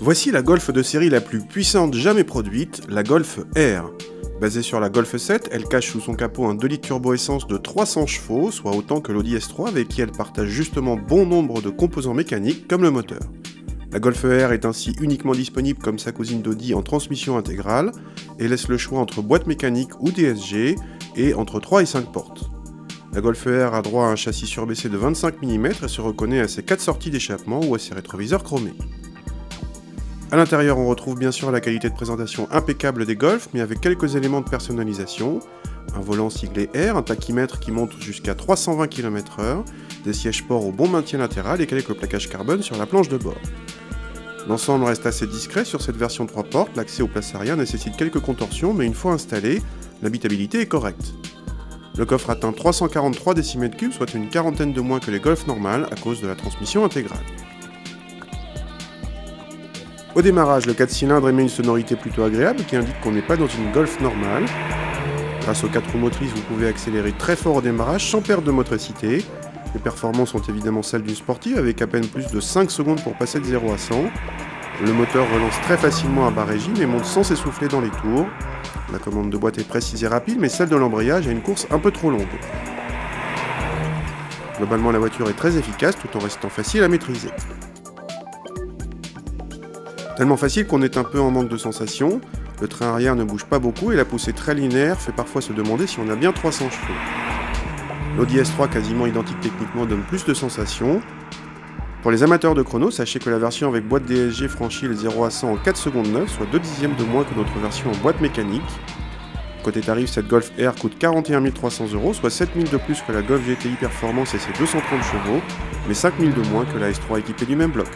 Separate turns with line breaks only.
Voici la Golf de série la plus puissante jamais produite, la Golf R. Basée sur la Golf 7, elle cache sous son capot un 2 litres turbo-essence de 300 chevaux, soit autant que l'Audi S3 avec qui elle partage justement bon nombre de composants mécaniques comme le moteur. La Golf R est ainsi uniquement disponible comme sa cousine d'Audi en transmission intégrale et laisse le choix entre boîte mécanique ou DSG et entre 3 et 5 portes. La Golf R a droit à un châssis surbaissé de 25 mm et se reconnaît à ses 4 sorties d'échappement ou à ses rétroviseurs chromés. A l'intérieur, on retrouve bien sûr la qualité de présentation impeccable des Golf, mais avec quelques éléments de personnalisation. Un volant siglé R, un tachymètre qui monte jusqu'à 320 km/h, des sièges sport au bon maintien latéral et quelques plaquages carbone sur la planche de bord. L'ensemble reste assez discret sur cette version 3 portes, l'accès aux places arrière nécessite quelques contorsions, mais une fois installé, l'habitabilité est correcte. Le coffre atteint 343 décimètres cubes, soit une quarantaine de moins que les Golf normales à cause de la transmission intégrale. Au démarrage, le 4 cylindres émet une sonorité plutôt agréable qui indique qu'on n'est pas dans une Golf normale. Grâce aux 4 roues motrices, vous pouvez accélérer très fort au démarrage sans perdre de motricité. Les performances sont évidemment celles d'une sportive avec à peine plus de 5 secondes pour passer de 0 à 100. Le moteur relance très facilement à bas régime et monte sans s'essouffler dans les tours. La commande de boîte est précise et rapide, mais celle de l'embrayage a une course un peu trop longue. Globalement, la voiture est très efficace tout en restant facile à maîtriser. Tellement facile qu'on est un peu en manque de sensations, le train arrière ne bouge pas beaucoup et la poussée très linéaire fait parfois se demander si on a bien 300 chevaux. L'Audi S3 quasiment identique techniquement donne plus de sensations. Pour les amateurs de chrono, sachez que la version avec boîte DSG franchit le 0 à 100 en 4 secondes 9, soit 2 dixièmes de moins que notre version en boîte mécanique. Côté tarif, cette Golf R coûte 41 300 €, soit 7 000 de plus que la Golf GTI Performance et ses 230 chevaux, mais 5 000 de moins que la S3 équipée du même bloc.